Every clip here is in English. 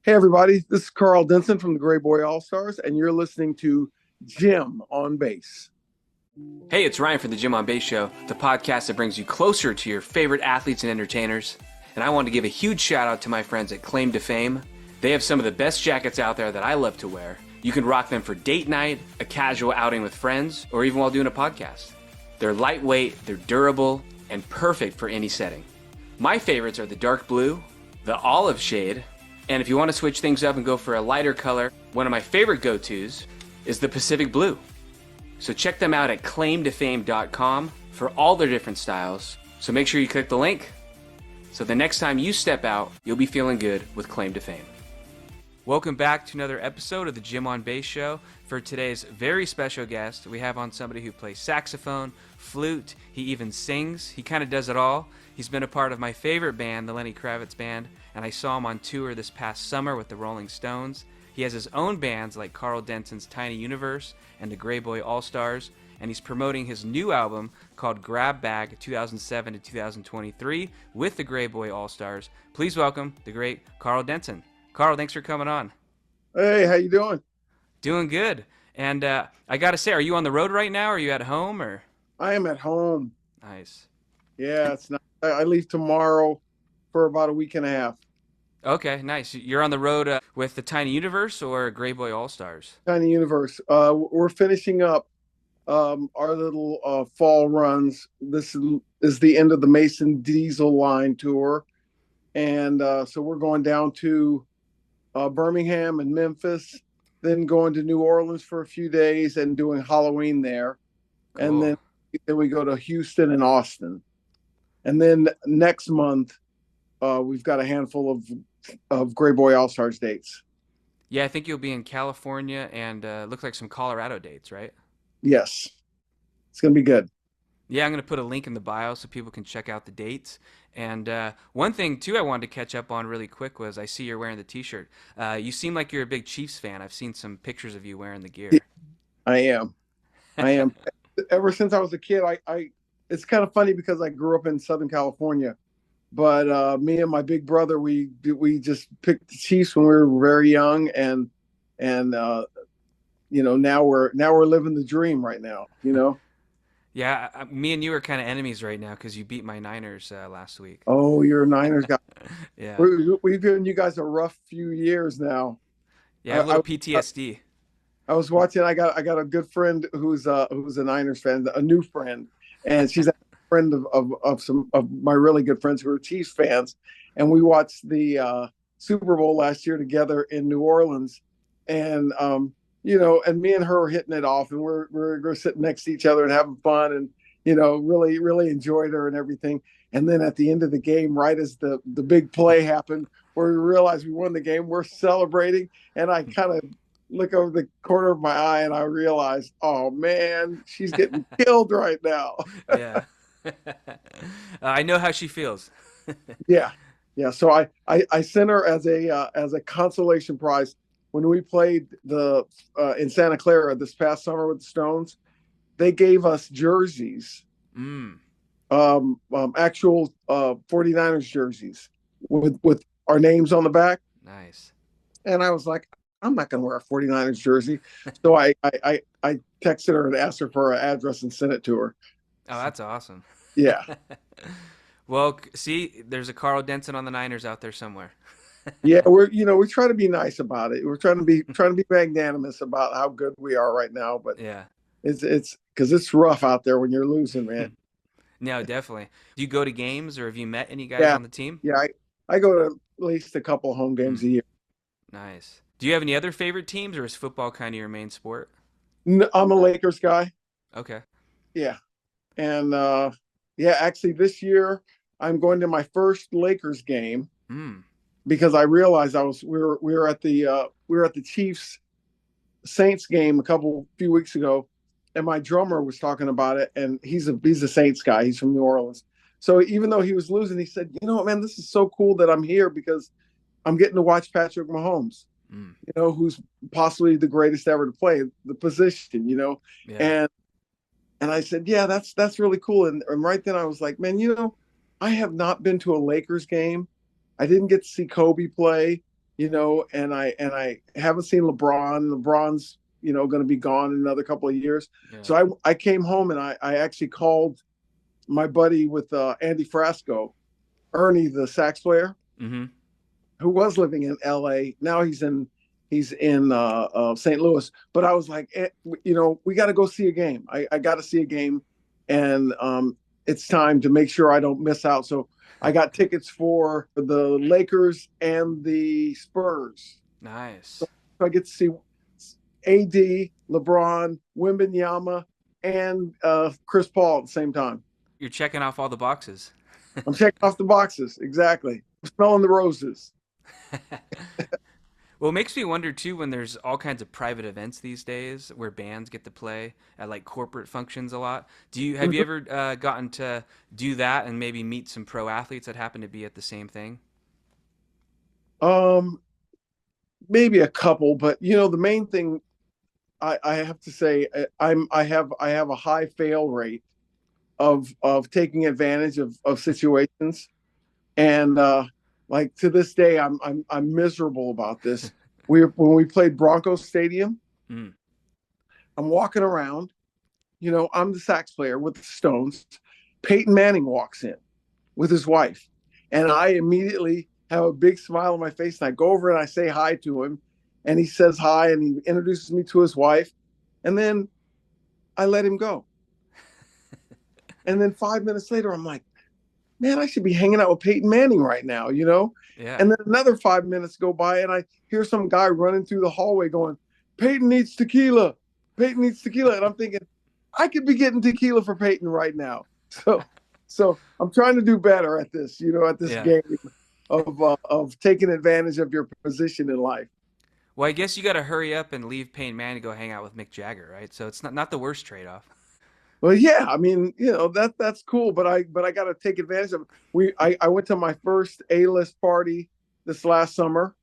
Hey, everybody, this is Karl Denson from the Gray Boy All Stars, and you're listening to Jim on Bass. Hey, it's Ryan from the Jim on Bass Show, the podcast that brings you closer to your favorite athletes and entertainers. And I want to give a huge shout out to my friends at Claim to Fame. They have some of the best jackets out there that I love to wear. You can rock them for date night, a casual outing with friends, or even while doing a podcast. They're lightweight, they're durable, and perfect for any setting. My favorites are the dark blue, the olive shade, and if you want to switch things up and go for a lighter color, one of my favorite go-tos is the Pacific blue. So check them out at claimtofame.com for all their different styles. So make sure you click the link so the next time you step out, you'll be feeling good with Claim to Fame. Welcome back to another episode of the Jim on Bass Show. For today's very special guest, we have on somebody who plays saxophone, flute, he even sings. He kind of does it all. He's been a part of my favorite band, the Lenny Kravitz Band, and I saw him on tour this past summer with the Rolling Stones. He has his own bands like Karl Denson's Tiny Universe and the Gray Boy All Stars, and he's promoting his new album called Grab Bag 2007 to 2023 with the Gray Boy All Stars. Please welcome the great Karl Denson. Karl, thanks for coming on. Hey, how you doing? Doing good. And I got to say, are you on the road right now? Or are you at home? Or I am at home. Nice. Yeah, it's not. I leave tomorrow for about a week and a half. Okay, nice. You're on the road with the Tiny Universe or Gray Boy All Stars? Tiny Universe. We're finishing up our little fall runs. This is the end of the Mason Diesel Line tour, and so we're going down to Birmingham and Memphis, then going to New Orleans for a few days and doing Halloween there. Cool. And then we go to Houston and Austin. And then next month, we've got a handful of Gray Boy All Stars dates. Yeah, I think you'll be in California and looks like some Colorado dates, right? Yes. It's going to be good. Yeah, I'm going to put a link in the bio so people can check out the dates. And one thing, too, I wanted to catch up on really quick was I see you're wearing the T-shirt. You seem like you're a big Chiefs fan. I've seen some pictures of you wearing the gear. I am. Ever since I was a kid, I it's kind of funny because I grew up in Southern California, but me and my big brother, we just picked the Chiefs when we were very young, and now we're living the dream right now. Yeah, me and you are kind of enemies right now because you beat my Niners last week. Oh, you're a Niners guy. Yeah. We've given you guys a rough few years now. Yeah, I have a little PTSD. I was watching. I got a good friend who's a Niners fan, a new friend, and she's a friend of some of my really good friends who are Chiefs fans, and we watched the Super Bowl last year together in New Orleans, and and me and her were hitting it off, and we're sitting next to each other and having fun, and really enjoyed her and everything. And then at the end of the game, right as the big play happened, where we realized we won the game, we're celebrating, and I kind of look over the corner of my eye and I realized, oh man, she's getting killed right now. Yeah. I know how she feels. Yeah. So I sent her as a consolation prize when we played in Santa Clara this past summer with the Stones. They gave us jerseys, actual 49ers jerseys with our names on the back. Nice. And I was like, I'm not going to wear a 49ers jersey. So I texted her and asked her for her address and sent it to her. Oh, that's awesome. Yeah. Well, see, there's a Karl Denson on the Niners out there somewhere. Yeah, we try to be nice about it. We're trying to be magnanimous about how good we are right now, but yeah, it's because it's rough out there when you're losing, man. No, definitely. Do you go to games or have you met any guys on the team? Yeah, I go to at least a couple of home games a year. Nice. Do you have any other favorite teams, or is football kind of your main sport? I'm a Lakers guy. Okay. Yeah. And actually this year I'm going to my first Lakers game because I realized we were at the Chiefs Saints game a few weeks ago, and my drummer was talking about it, and he's a Saints guy. He's from New Orleans. So even though he was losing, he said, "You know what, man, this is so cool that I'm here because I'm getting to watch Patrick Mahomes, who's possibly the greatest ever to play the position, Yeah. And I said, yeah, that's really cool. And right then I was like, man, I have not been to a Lakers game. I didn't get to see Kobe play. and I haven't seen LeBron. LeBron's going to be gone in another couple of years. Yeah. So I came home and I actually called my buddy with Andy Frasco, Ernie, the sax player, Mm-hmm. who was living in L.A. Now he's in St. Louis. But I was like, we got to go see a game. I got to see a game, and it's time to make sure I don't miss out. So I got tickets for the Lakers and the Spurs. Nice. So I get to see AD, LeBron, Wembanyama, and Chris Paul at the same time. You're checking off all the boxes. I'm checking off the boxes. Exactly. I'm smelling the roses. Well, it makes me wonder too when there's all kinds of private events these days where bands get to play at like corporate functions a lot. Have you ever gotten to do that and maybe meet some pro athletes that happen to be at the same thing? Um, Maybe a couple, but the main thing I have to say, I have a high fail rate of taking advantage of situations, and like to this day, I'm miserable about this. When we played Broncos Stadium, Mm. I'm walking around. I'm the sax player with the Stones. Peyton Manning walks in with his wife, and I immediately have a big smile on my face, and I go over and I say hi to him, and he says hi, and he introduces me to his wife, and then I let him go. And then 5 minutes later, I'm like, man, I should be hanging out with Peyton Manning right now. Yeah. And then another 5 minutes go by, and I hear some guy running through the hallway going, Peyton needs tequila. Peyton needs tequila. And I'm thinking, I could be getting tequila for Peyton right now. So I'm trying to do better at this, at this Yeah. game of taking advantage of your position in life. Well, I guess you got to hurry up and leave Payne Manning to go hang out with Mick Jagger, right? So it's not the worst trade off. Well, yeah, I mean, that's cool, but I got to take advantage of it. I went to my first A-list party this last summer.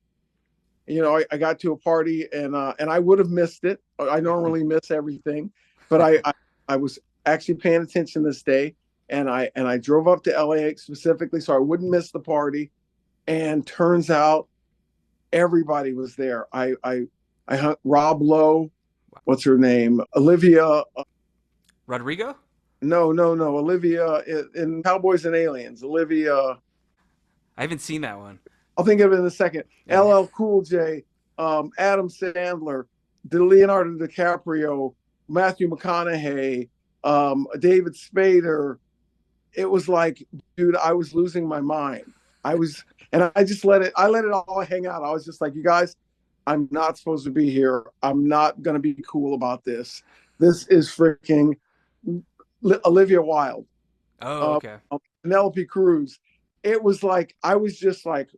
I got to a party and I would have missed it. I normally miss everything, but I was actually paying attention this day, and I drove up to LA specifically so I wouldn't miss the party. And turns out everybody was there. I hung Rob Lowe, what's her name? Olivia. Rodrigo? No. Olivia in Cowboys and Aliens. Olivia. I haven't seen that one. I'll think of it in a second. Yeah. LL Cool J, Adam Sandler, Leonardo DiCaprio, Matthew McConaughey, David Spader. It was like, dude, I was losing my mind. And I just let it all hang out. I was just like, you guys, I'm not supposed to be here. I'm not going to be cool about this. This is freaking Olivia Wilde. Oh, okay. Penelope Cruz. It was like, I was just like,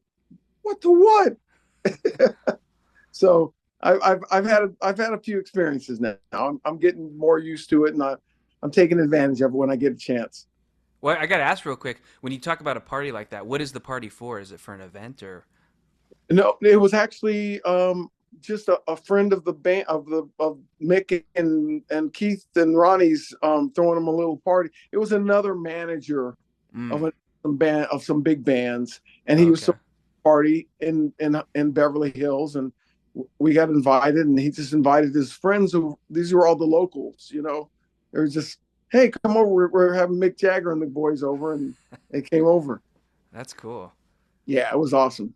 what the what? So I've had a few experiences now. I'm getting more used to it, and I'm taking advantage of it when I get a chance. Well, I got to ask real quick. When you talk about a party like that, what is the party for? Is it for an event or? No, it was actually just a friend of the band of Mick and Keith and Ronnie's throwing them a little party. It was another manager of some big bands, and he was party in Beverly Hills, and we got invited, and he just invited his friends. These were all the locals, They were just, hey, come over. We're having Mick Jagger and the boys over, and they came over. That's cool. Yeah, it was awesome.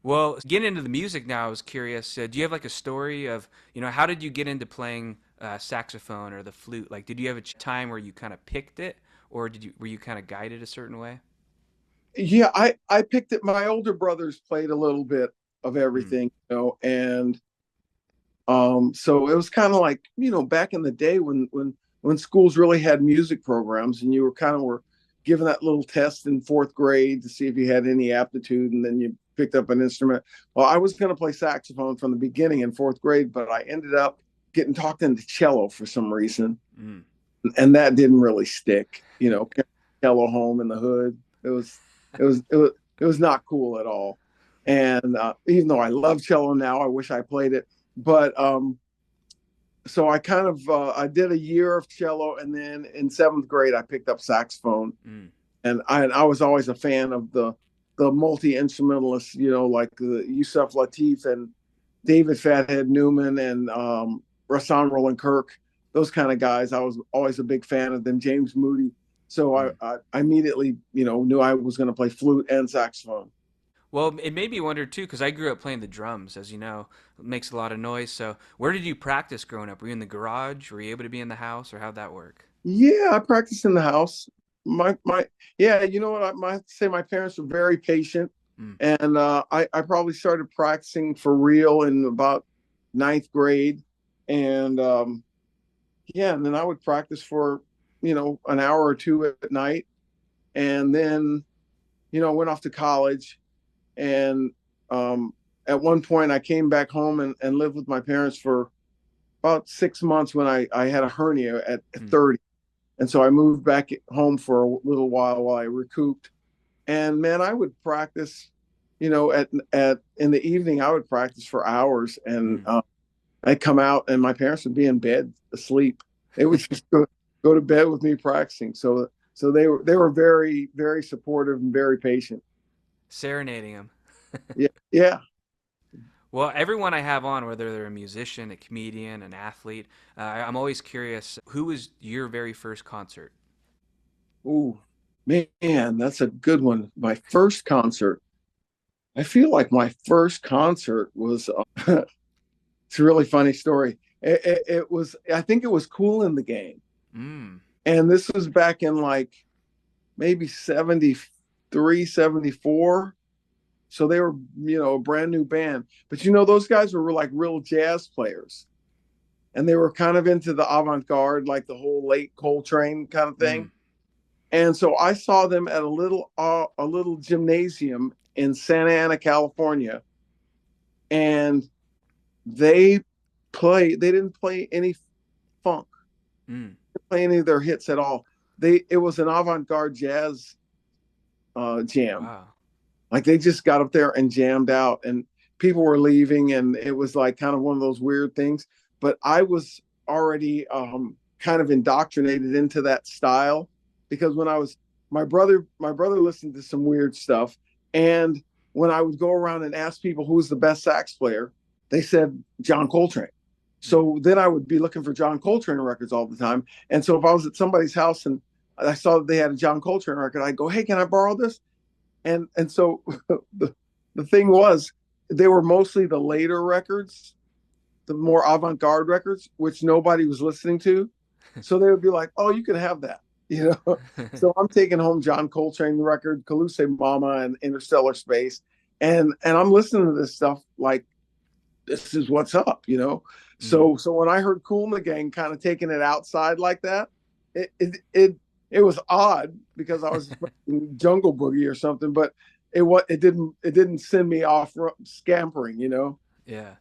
Well, getting into the music now, I was curious. Do you have like a story of, how did you get into playing saxophone or the flute? Like, did you have a time where you kind of picked it, or were you kind of guided a certain way? Yeah, I picked it. My older brothers played a little bit of everything, and so it was kind of like, back in the day when schools really had music programs, and you were given that little test in fourth grade to see if you had any aptitude, and then you picked up an instrument. Well, I was going to play saxophone from the beginning in fourth grade, but I ended up getting talked into cello for some reason, and that didn't really stick. Cello home in the hood. It was not cool at all. And even though I love cello now, I wish I played it. But so I kind of I did a year of cello, and then in seventh grade I picked up saxophone, and I was always a fan of the the multi-instrumentalists, like the Yusuf Lateef and David Fathead Newman and Rahsaan Roland Kirk, those kind of guys. I was always a big fan of them. James Moody. So I immediately, knew I was going to play flute and saxophone. Well, it made me wonder too, because I grew up playing the drums, as you know, it makes a lot of noise. So, where did you practice growing up? Were you in the garage? Were you able to be in the house, or how'd that work? Yeah, I practiced in the house. My yeah, you know what? I have to say my parents were very patient, Mm. and I probably started practicing for real in about ninth grade, and yeah, and then I would practice for an hour or two at night, and then went off to college, and at one point I came back home and lived with my parents for about 6 months when I had a hernia at Mm. 30. And so I moved back home for a little while I recouped. And man, I would practice, at in the evening, I would practice for hours, and Mm. I'd come out and my parents would be in bed asleep. They would just go to bed with me practicing. So they were very, very supportive and very patient. Serenading them. Yeah. Yeah. Well, everyone I have on, whether they're a musician, a comedian, an athlete, I'm always curious, who was your very first concert? Ooh, man, that's a good one. My first concert. I feel like my first concert was it's a really funny story. It was, I think it was Cool in the Game. Mm. And this was back in like maybe 73, 74. So they were, a brand new band. But those guys were like real jazz players. And they were kind of into the avant-garde, like the whole late Coltrane kind of thing. Mm. And so I saw them at a little gymnasium in Santa Ana, California. And they they didn't play any funk, Mm. play any of their hits at all. It was an avant-garde jazz jam. Wow. Like they just got up there and jammed out, and people were leaving, and it was like kind of one of those weird things. But I was already kind of indoctrinated into that style because when I was my brother listened to some weird stuff, and when I would go around and ask people who was the best sax player, they said John Coltrane. So then I would be looking for John Coltrane records all the time. And so if I was at somebody's house and I saw that they had a John Coltrane record, I'd go, "Hey, can I borrow this?" And so the thing was, they were mostly the later records, the more avant-garde records, which nobody was listening to. So they would be like, "Oh, you can have that," you know. So I'm taking home John Coltrane record, Calusa Mama, and Interstellar Space, and I'm listening to this stuff like this is what's up. Mm. So when I heard Kool and the Gang kind of taking it outside like that, it was odd because I was expecting Jungle Boogie or something, but it didn't send me off scampering. Yeah.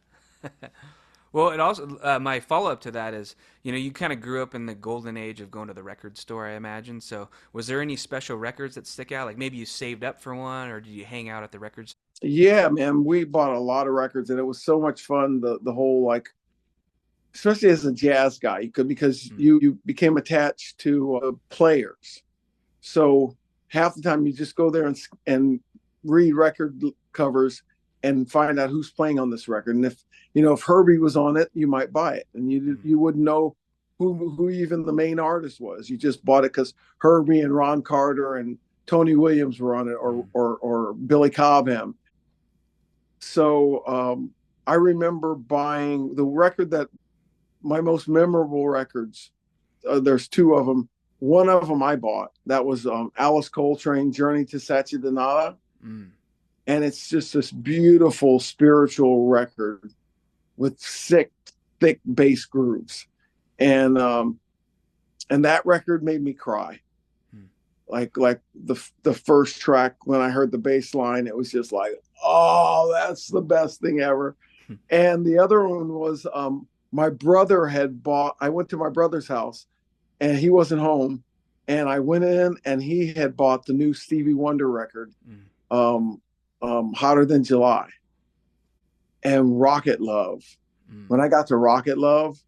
Well, it also my follow up to that is, you kind of grew up in the golden age of going to the record store, I imagine. So, was there any special records that stick out? Like maybe you saved up for one, or did you hang out at the records? Yeah, man, we bought a lot of records, and it was so much fun. The whole like, especially as a jazz guy, you could because Mm. you became attached to players. So half the time you just go there and read record covers and find out who's playing on this record. And if Herbie was on it, you might buy it, and you Mm. you wouldn't know who even the main artist was. You just bought it because Herbie and Ron Carter and Tony Williams were on it, or Mm. or Billy Cobham. So I remember buying the record that my most memorable records. There's two of them. One of them I bought. That was Alice Coltrane, Journey to Satchidanada, Mm. and it's just this beautiful spiritual record with sick, thick bass grooves, and and that record made me cry. Mm. Like the first track when I heard the bass line, it was just like, oh, that's the best thing ever. And the other one was my brother had bought. I went to my brother's house and he wasn't home, and I went in and he had bought the new Stevie Wonder record, Mm. um, Hotter Than July, and Rocket Love. Mm. When I got to Rocket Love,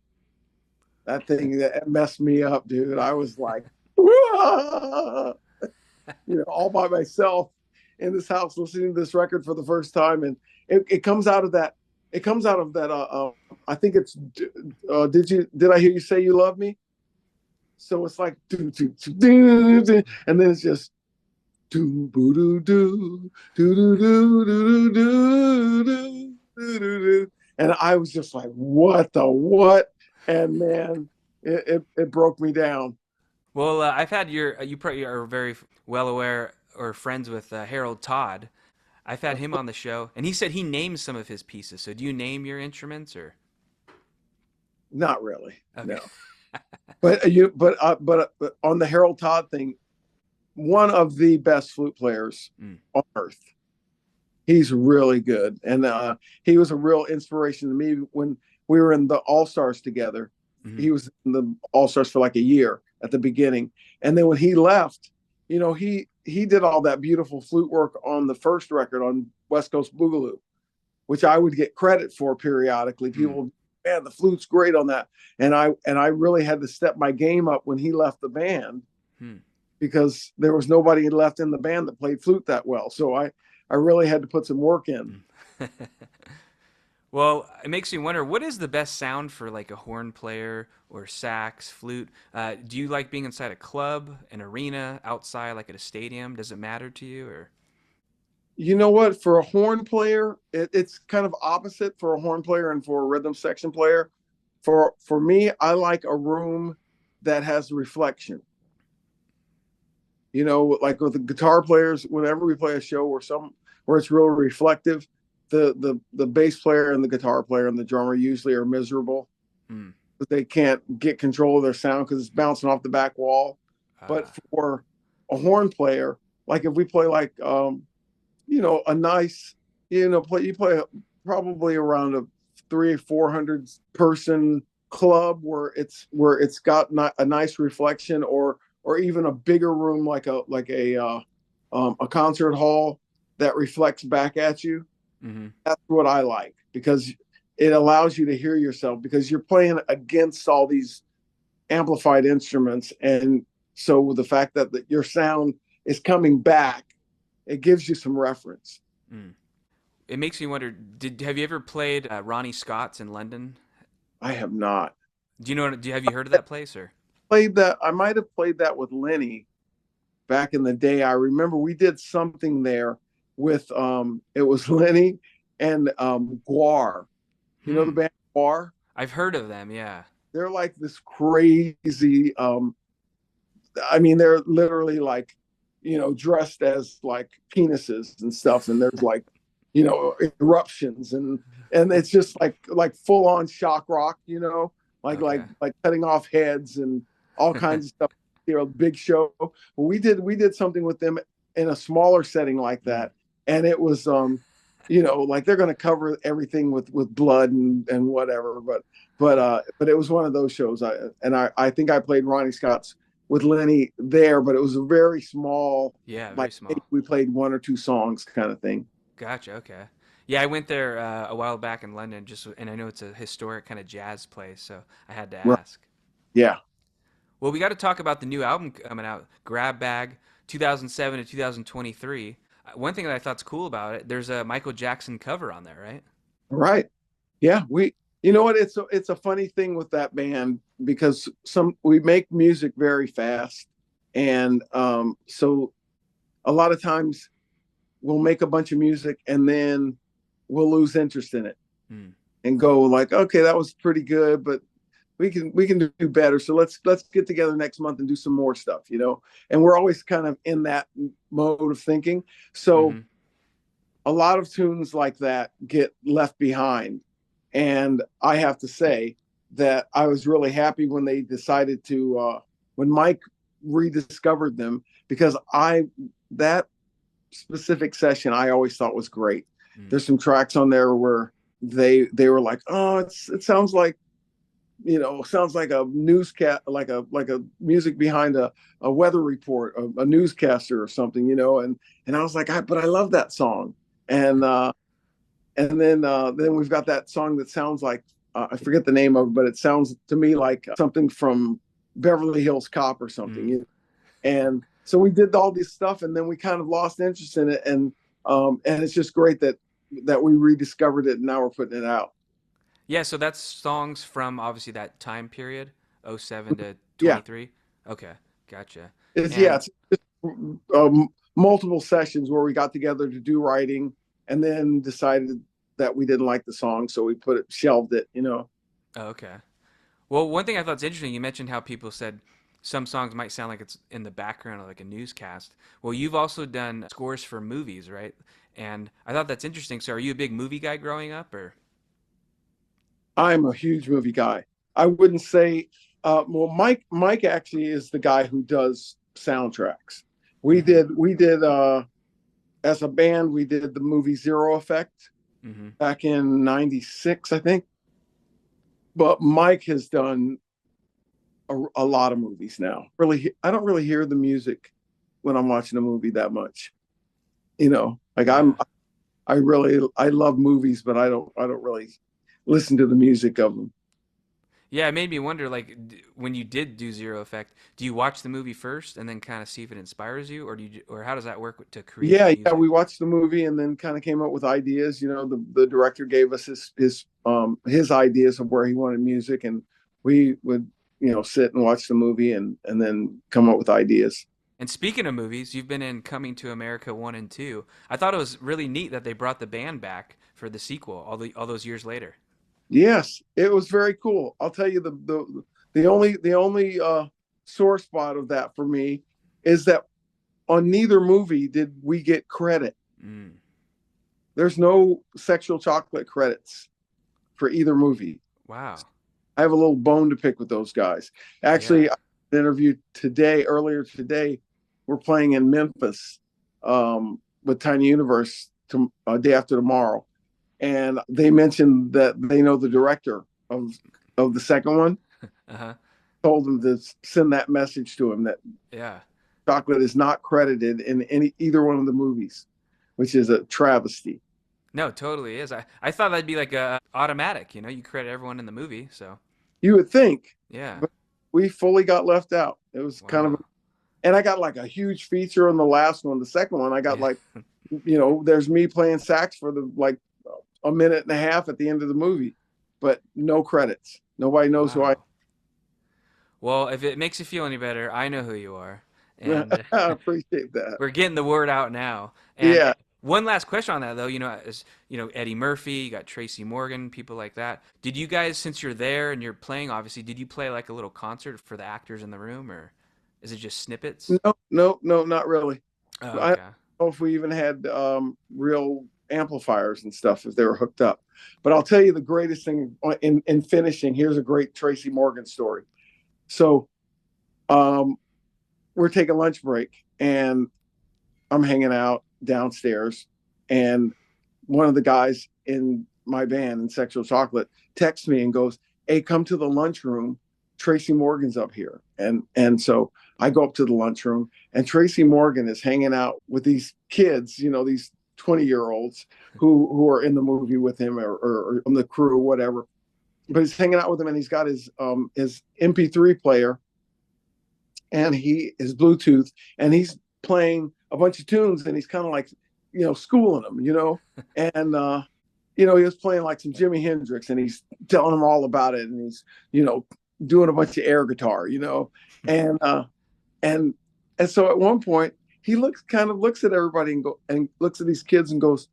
that thing that messed me up, dude. I was like, "Wah!" All by myself in this house listening to this record for the first time, and it comes out of that. It comes out of that. I think it's. Did I hear you say you love me? So it's like and then it's just do boo doo doo doo doo doo doo doo doo doo, and I was just like, what the what? And man, it broke me down. Well, I've had you probably are very well aware or friends with Harold Todd. I've had him on the show, and he said he names some of his pieces. So do you name your instruments or? Not really, Okay. no. But on the Harold Todd thing, one of the best flute players on earth. He's really good, and he was a real inspiration to me when we were in the All Stars together. Mm-hmm. He was in the All Stars for like a year at the beginning, and then when he left, he did all that beautiful flute work on the first record on West Coast Boogaloo, which I would get credit for periodically. People, man, the flute's great on that, and I really had to step my game up when he left the band because there was nobody left in the band that played flute that well. So I really had to put some work in. Well, it makes me wonder, what is the best sound for like a horn player or sax, flute? Do you like being inside a club, an arena, outside, like at a stadium? Does it matter to you, or? You know what? For a horn player, it's kind of opposite for a horn player and for a rhythm section player. For me, I like a room that has reflection. Like with the guitar players, whenever we play a show where it's real reflective, the bass player and the guitar player and the drummer usually are miserable. But they can't get control of their sound because it's bouncing off the back wall. But for a horn player, like if we play like a nice, you play probably around a 300-400 person club where it's got a nice reflection, or even a bigger room like a concert hall that reflects back at you. Mm-hmm. That's what I like, because it allows you to hear yourself, because you're playing against all these amplified instruments, and so the fact that your sound is coming back, it gives you some reference. It makes me wonder, have you ever played Ronnie Scott's in London? I have not. Have you heard of that place, or? Played that. I might have played that with Lenny back in the day. I remember we did something there with it was Lenny and Guar. You know the band Guar? I've heard of them, yeah. They're like this crazy they're literally like, dressed as like penises and stuff, and there's like, eruptions, and it's just like full on shock rock, like cutting off heads and all kinds of stuff, big show. We did something with them in a smaller setting like that, and it was like they're going to cover everything with blood and whatever, but it was one of those shows. I think I played Ronnie Scott's with Lenny there, but it was a very small. Yeah, very small. We played one or two songs kind of thing. Gotcha. Okay. Yeah, I went there a while back in London, and I know it's a historic kind of jazz place, so I had to ask. Right. Yeah. Well, we got to talk about the new album coming out, Grab Bag, 2007 to 2023. One thing that I thought's cool about it, there's a Michael Jackson cover on there, right? Right. Yeah. You know what? It's a funny thing with that band, because we make music very fast, and so a lot of times we'll make a bunch of music and then we'll lose interest in it and go like, okay, that was pretty good, but we can do better. So let's get together next month and do some more stuff, and we're always kind of in that mode of thinking. So a lot of tunes like that get left behind. And I have to say that I was really happy when they decided to, when Mike rediscovered them, because that specific session I always thought was great. There's some tracks on there where they were like, oh, it sounds like, sounds like a newscast, like a music behind a weather report, a newscaster or something, and I was like, but I love that song. And then we've got that song that sounds like, I forget the name of it, but it sounds to me like something from Beverly Hills Cop or something. And so we did all this stuff, and then we kind of lost interest in it. And And it's just great that we rediscovered it and now we're putting it out. Yeah, so that's songs from obviously that time period, '07 to Yeah, 23. Okay, gotcha. it's And just, multiple sessions where we got together to do writing, and then decided that we didn't like the song, so we put it shelved it. oh, okay. Well, one thing I thought's interesting, you mentioned how people said some songs might sound like it's in the background of like a newscast. Well, you've also done scores for movies, right? And I thought that's interesting. So, are you a big movie guy growing up, or? I'm a huge movie guy. I wouldn't say. Well, Mike actually is the guy who does soundtracks. Mm-hmm. We did as a band, we did the movie Zero Effect Mm-hmm. back in '96, I think. But Mike has done a lot of movies now. Really, I don't really hear the music when I'm watching a movie that much. Like Yeah. I love movies, but I don't really listen to the music of them. Yeah, it made me wonder, like, when you did do Zero Effect, do you watch the movie first and then kind of see if it inspires you, or or how does that work to create the Yeah, music? we watched the movie and then kind of came up with ideas. The director gave us his ideas of where he wanted music, and we would sit and watch the movie and then come up with ideas. And speaking of movies, you've been in Coming to America 1 and 2. I thought it was really neat that they brought the band back for the sequel all those years later. Yes, it was very cool. I'll tell you the only sore spot of that for me is that on neither movie did we get credit. Mm. There's no Sexual Chocolate credits for either movie. Wow. I have a little bone to pick with those guys. Yeah. Actually, I did an interview earlier today. We're playing in Memphis with Tiny Universe day after tomorrow, and they mentioned that they know the director of the second one. Uh-huh. Told them to send that message to him that Yeah. Chocolate is not credited in either one of the movies, which is a travesty. No, totally is. I thought that'd be like a automatic, you credit everyone in the movie, so You would think, yeah. but we fully got left out. It was kind of, Wow. and I got like a huge feature on the last one. The second one, I got Yeah. like, there's me playing sax for the like a minute and a half at the end of the movie, but no credits. Nobody knows who I Wow. Well, if it makes you feel any better, I know who you are. And I appreciate that. we're getting the word out now. And Yeah. one last question on that, though, is Eddie Murphy, you got Tracy Morgan, people like that. Did you guys, since you're there and you're playing, obviously, did you play like a little concert for the actors in the room, or is it just snippets? No, not really. Oh, I don't okay. know if we even had real amplifiers and stuff if they were hooked up. But I'll tell you the greatest thing in finishing. Here's a great Tracy Morgan story. So um, we're taking lunch break and I'm hanging out downstairs, and one of the guys in my band in Sexual Chocolate texts me and goes, "Hey, come to the lunchroom. Tracy Morgan's up here." And so I go up to the lunchroom, and Tracy Morgan is hanging out with these kids, these 20-year-olds who are in the movie with him or on the crew, whatever. But he's hanging out with him, and he's got his MP3 player and his Bluetooth, and he's playing a bunch of tunes, and he's kind of like, schooling them, and he was playing like some Jimi Hendrix, and he's telling them all about it, and he's, doing a bunch of air guitar, and and and so at one point he looks at everybody and looks at these kids and goes,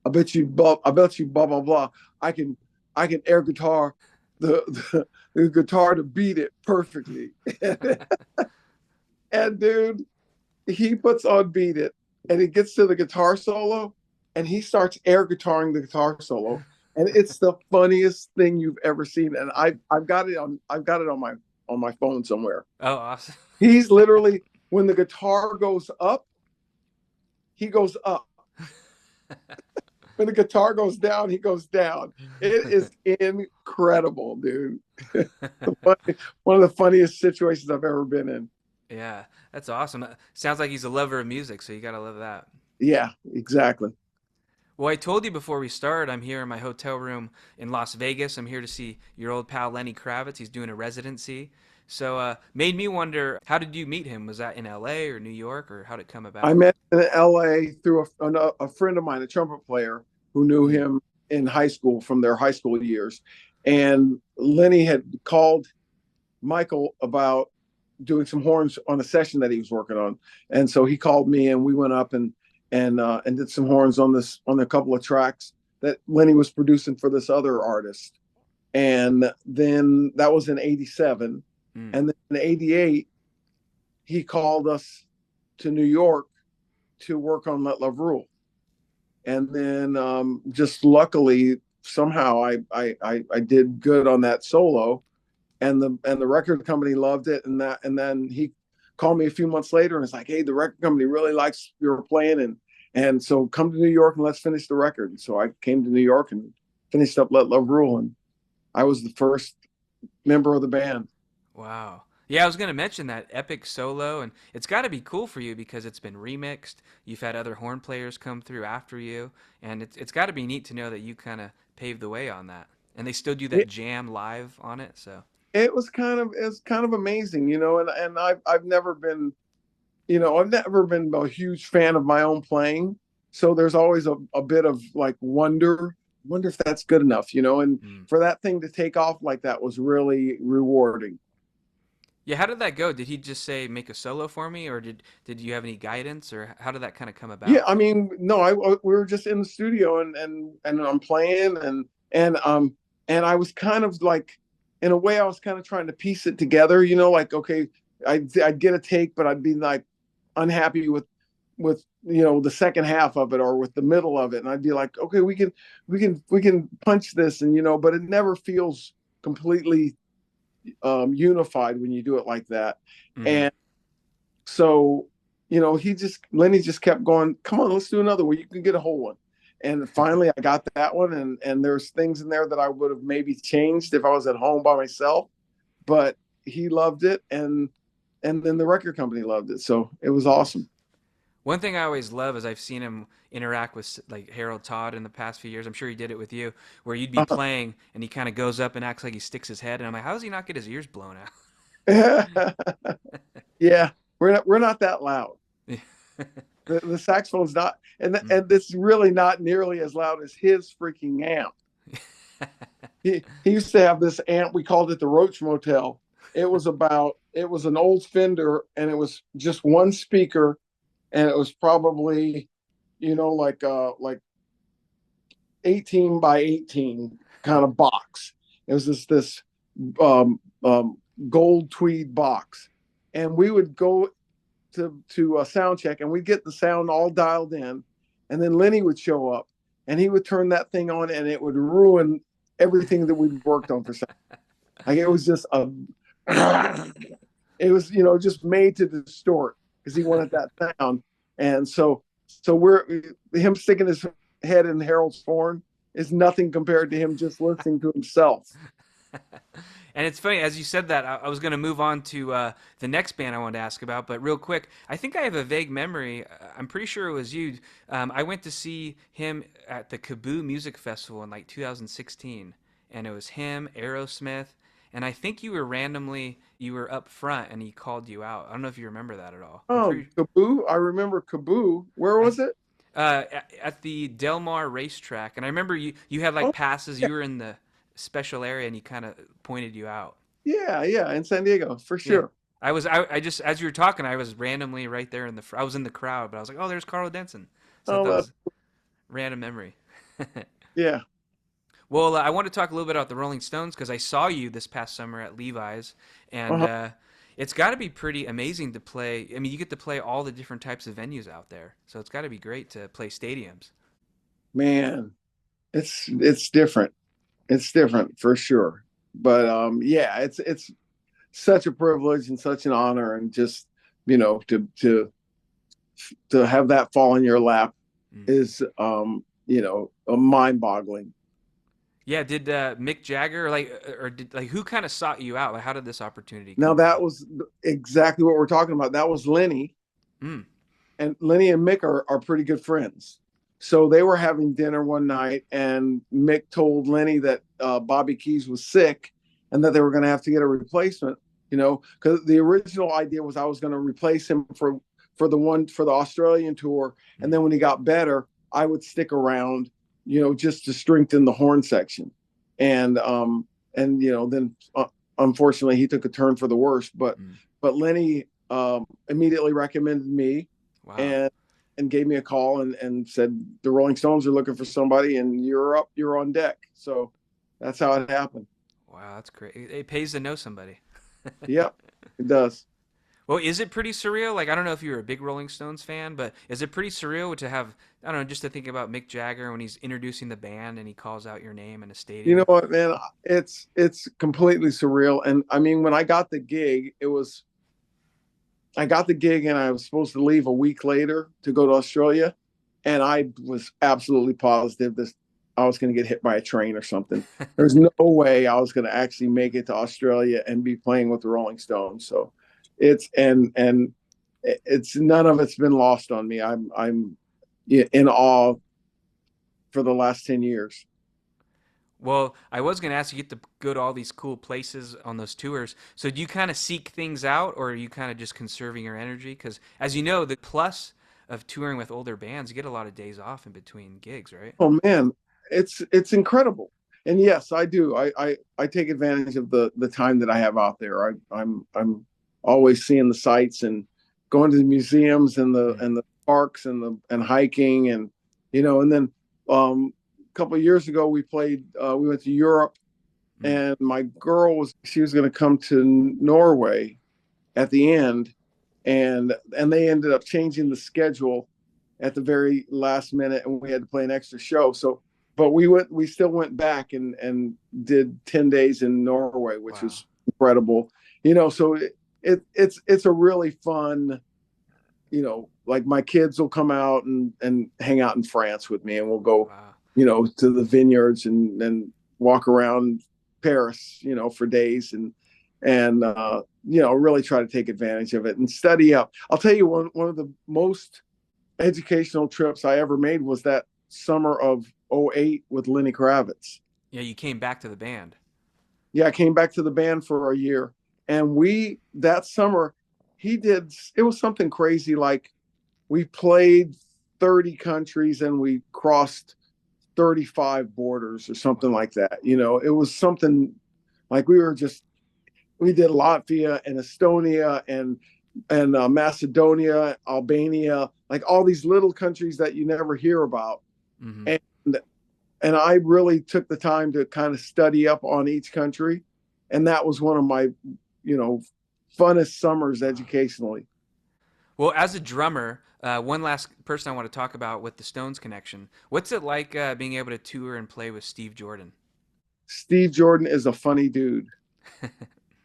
I bet you blah blah blah. I can air guitar the guitar to beat it perfectly. And dude, he puts on Beat It, and he gets to the guitar solo, and he starts air guitaring the guitar solo, and it's the funniest thing you've ever seen. And I've got it on my phone somewhere. Oh, awesome. He's literally, when the guitar goes up, he goes up. When the guitar goes down, he goes down. It is incredible, dude. One of the funniest situations I've ever been in. Yeah, that's awesome. Sounds like he's a lover of music, so you gotta love that. Yeah, exactly. Well, I told you before we started, I'm here in my hotel room in Las Vegas. I'm here to see your old pal Lenny Kravitz. He's doing a residency. So made me wonder, how did you meet him? Was that in LA or New York, or how did it come I about? met him in LA through a friend of mine, a trumpet player who knew Mm. him in high school from their high school years. And Lenny had called Michael about doing some horns on a session that he was working on. And so he called me and we went up and did some horns on a couple of tracks that Lenny was producing for this other artist. And then that was in 87. Mm. And then in 88, he called us to New York to work on Let Love Rule. And then just luckily somehow I did good on that solo, and the record company loved it, and then he called me a few months later and it's like, hey, the record company really likes your playing, and so come to New York and let's finish the record. And so I came to New York and finished up Let Love Rule, and I was the first member of the band. Wow. Yeah, I was going to mention that epic solo, and it's got to be cool for you because it's been remixed. You've had other horn players come through after you, and it's got to be neat to know that you kind of paved the way on that. And they still do that It, jam live on it, so. it was kind of amazing, and I've never been, I've never been a huge fan of my own playing. So there's always a bit of like wonder if that's good enough, and Mm. for that thing to take off like that was really rewarding. Yeah, how did that go? Did he just say make a solo for me, or did you have any guidance, or how did that kind of come Yeah, about? I mean, no, we were just in the studio and I'm playing and I was kind of like, in a way, I was kind of trying to piece it together, like, okay, I'd get a take, but I'd be like unhappy with the second half of it or with the middle of it, and I'd be like, okay, we can punch this, and but it never feels completely unified when you do it like that. Mm-hmm. And so, Lenny just kept going, come on, let's do another one. You can get a whole one. And finally I got that one. And there's things in there that I would have maybe changed if I was at home by myself, but he loved it. And then the record company loved it. So it was awesome. One thing I always love is I've seen him interact with like Harold Todd in the past few years. I'm sure he did it with you, where you'd be playing and he kind of goes up and acts like he sticks his head, and I'm like, how does he not get his ears blown Yeah, we're not that loud. out? The saxophone's not, and Mm. and it's really not nearly as loud as his freaking amp. He used to have this amp. We called it the Roach Motel. It was an old Fender, and it was just one speaker, and it was probably, like 18 by 18 kind of box. It was this um, um, gold tweed box, and we would go to a sound check, and we'd get the sound all dialed in, and then Lenny would show up, and he would turn that thing on, and it would ruin everything that we'd worked on for sound. Like it was just it was just made to distort because he wanted that sound, and so we're him sticking his head in Harold's horn is nothing compared to him just listening to himself. And it's funny, as you said that, I was going to move on to the next band I wanted to ask about, but real quick, I think I have a vague memory. I'm pretty sure it was you. I went to see him at the Kaboo Music Festival in like 2016, and it was him, Aerosmith, and I think you were up front, and he called you out. I don't know if you remember that at all. I'm Oh, pretty. Kaboo! I remember Kaboo. Where I was it? at the Del Mar racetrack, and I remember you had like Oh, passes. yeah, You were in the special area, and he kind of pointed you out. yeah, yeah, in San Diego for Yeah. sure. I just, as you were talking, I was randomly right there I was in the crowd, but I was like, oh, there's Karl Denson. So Oh, that was random memory. yeah. Well, I want to talk a little bit about the Rolling Stones because I saw you this past summer at Levi's, and Uh-huh. it's got to be pretty amazing to play. I mean, you get to play all the different types of venues out there, so it's got to be great to play stadiums. Man, it's different. It's different for sure. But yeah, it's such a privilege and such an honor, and just to have that fall in your lap Mm. is a mind boggling. Yeah, did Mick Jagger or did like who kind of sought you out? Like, how did this opportunity Now come that about? was exactly what we're talking about. That was Lenny, Mm. and Lenny and Mick are pretty good friends. So they were having dinner one night, and Mick told Lenny that Bobby Keys was sick and that they were going to have to get a replacement. because the original idea was I was going to replace him for the Australian tour, and then when he got better, I would stick around, just to strengthen the horn section, and then unfortunately he took a turn for the worse. But Lenny immediately recommended me, Wow. and gave me a call and said the Rolling Stones are looking for somebody, and you're on deck. So that's how it happened. Wow, that's great. It pays to know somebody. Yep, it does. Well, is it pretty surreal? Like, I don't know if you're a big Rolling Stones fan, but is it pretty surreal to have, I don't know, just to think about Mick Jagger when he's introducing the band and he calls out your name in a You know stadium? what, man? It's completely surreal. And I mean, when I got the gig, I got the gig and I was supposed to leave a week later to go to Australia. And I was absolutely positive this I was going to get hit by a train or something. There's no way I was going to actually make it to Australia and be playing with the Rolling Stones. So it's none of it's been lost on me. I'm in awe for the last 10 years. Well, I was going to ask you get to go to all these cool places on those tours. So do you kind of seek things out or are you kind of just conserving your energy? Because as you know, the plus of touring with older bands, you get a lot of days off in between gigs, right? Oh man, it's incredible. And yes, I do. I take advantage of the time that I have out there. I'm always seeing the sights and going to the museums Mm. and the parks and hiking, and then a couple of years ago we went to Europe, Mm. and my girl she was going to come to Norway at the end, and they ended up changing the schedule at the very last minute, and we had to play an extra show. So, but we still went back and did 10 days in Norway, which Wow. was incredible. So it's a really fun. Like my kids will come out and hang out in France with me, and we'll go, Wow. to the vineyards and walk around Paris, for days and really try to take advantage of it and study up. I'll tell you one of the most educational trips I ever made was that summer of '08 with Lenny Kravitz. Yeah, you came back to the band. Yeah, I came back to the band for a year, and that summer it was something crazy, like we played 30 countries and we crossed 35 borders or something Wow. like that. It was something like we did Latvia and Estonia and Macedonia, Albania, like all these little countries that you never hear about. Hmm. And and I really took the time to kind of study up on each country, and that was one of my, you know, funnest summers Wow. educationally. Well, as a drummer, one last person I want to talk about with the Stones connection. What's it like being able to tour and play with Steve Jordan? Steve Jordan is a funny dude.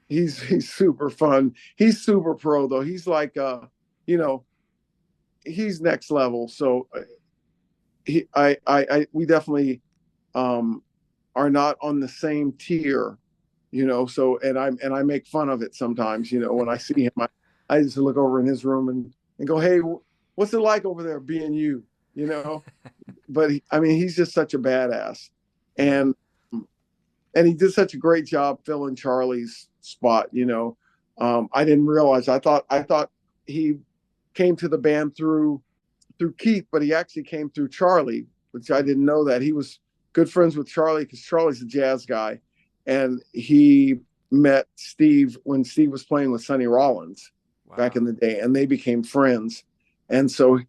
He's super fun. He's super pro though. He's like you know, he's next level. So we definitely um are not on the same tier, so and I make fun of it sometimes, when I see him. I just look over in his room and go, hey, what's it like over there being you, you know but I mean, he's just such a badass, Yeah. and he did such a great job filling Charlie's spot. I didn't realize. I thought he came to the band through Keith, but he actually came through Charlie, which I didn't know that. He was good friends with Charlie because Charlie's a jazz guy, and he met Steve when Steve was playing with Sonny Rollins back Wow. in the day, and they became friends. And so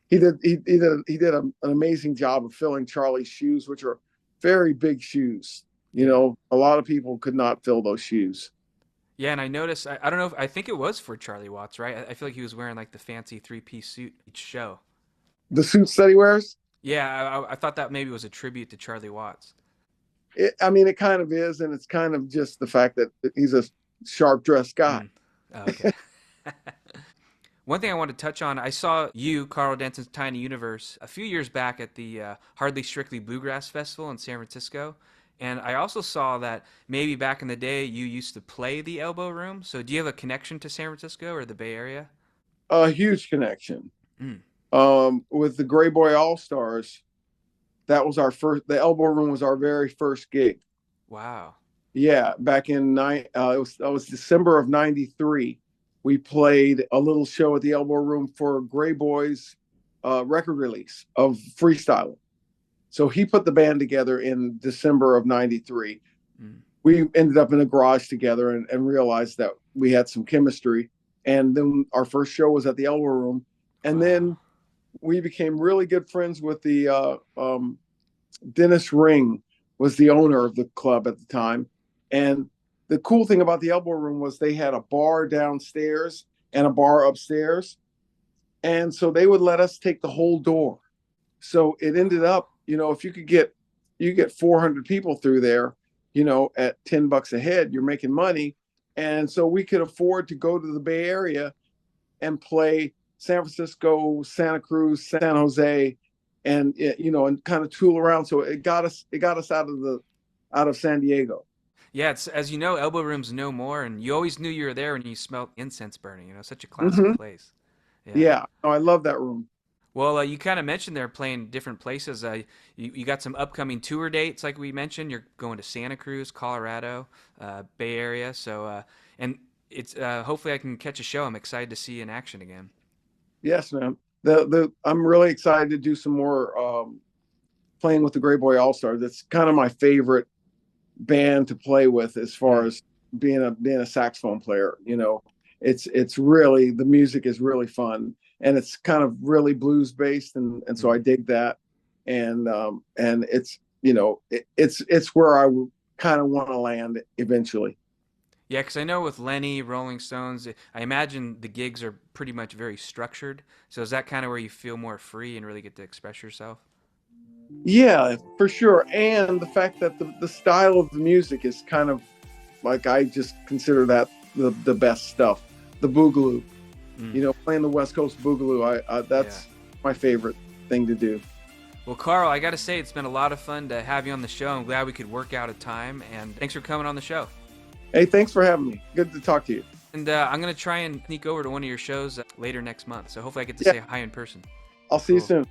he did an amazing job of filling Charlie's shoes, which are very big shoes. Yeah. A lot of people could not fill those shoes. Yeah, and I noticed, I don't know if, I think it was for Charlie Watts, right? I feel like he was wearing like the fancy three-piece suit each show. The suits that he wears, Yeah, I thought that maybe was a tribute to Charlie Watts. I mean, it kind of is, and it's kind of just the fact that he's a sharp dressed guy. Mm. Oh, okay. One thing I want to touch on, I saw you, Carl Denson's Tiny Universe, a few years back at the Hardly Strictly Bluegrass Festival in San Francisco. And I also saw that maybe back in the day you used to play the Elbow Room. So do you have a connection to San Francisco or the Bay Area? A huge connection. Mm. With the Gray Boy All Stars. That was our first. The Elbow Room was our very first gig. Wow. Yeah, back in it was December of '93. We played a little show at the Elbow Room for Gray Boy's record release of Freestyling. So he put the band together in December of '93. Mm. We ended up in a garage together and realized that we had some chemistry. And then our first show was at the Elbow Room. And then we became really good friends with the Dennis Ring was the owner of the club at the time. And the cool thing about the Elbow Room was they had a bar downstairs and a bar upstairs. And so they would let us take the whole door. So it ended up, if you get 400 people through there, at $10 a head, you're making money. And so we could afford to go to the Bay Area and play San Francisco, Santa Cruz, San Jose, and and kind of tool around. So it got us out of San Diego. Yeah, it's as you know, Elbow Room's no more, and you always knew you were there when you smelled incense burning. Such a classic Hmm. place. Yeah. Yeah, no, I love that room. Well, you kind of mentioned they're playing different places. You got some upcoming tour dates, like we mentioned. You're going to Santa Cruz, Colorado, Bay Area. So, and it's hopefully I can catch a show. I'm excited to see you in action again. Yes, man. The I'm really excited to do some more playing with the Gray Boy All Stars. That's kind of my favorite band to play with as far as being a saxophone player. It's really, the music is really fun, and it's kind of really blues based, and so I dig that. And it's where I kind of want to land eventually. Yeah, because I know with Lenny, Rolling Stones, I imagine the gigs are pretty much very structured. So is that kind of where you feel more free and really get to express yourself? Yeah, for sure. And the fact that the style of the music is kind of like, I just consider that the best stuff. The boogaloo, Mm. playing the West Coast boogaloo. Yeah. That's my favorite thing to do. Well, Carl, I got to say, it's been a lot of fun to have you on the show. I'm glad we could work out a time, and thanks for coming on the show. Hey, thanks for having me. Good to talk to you. And I'm going to try and sneak over to one of your shows later next month. So hopefully I get to Yeah, say hi in person. I'll see you Cool. soon.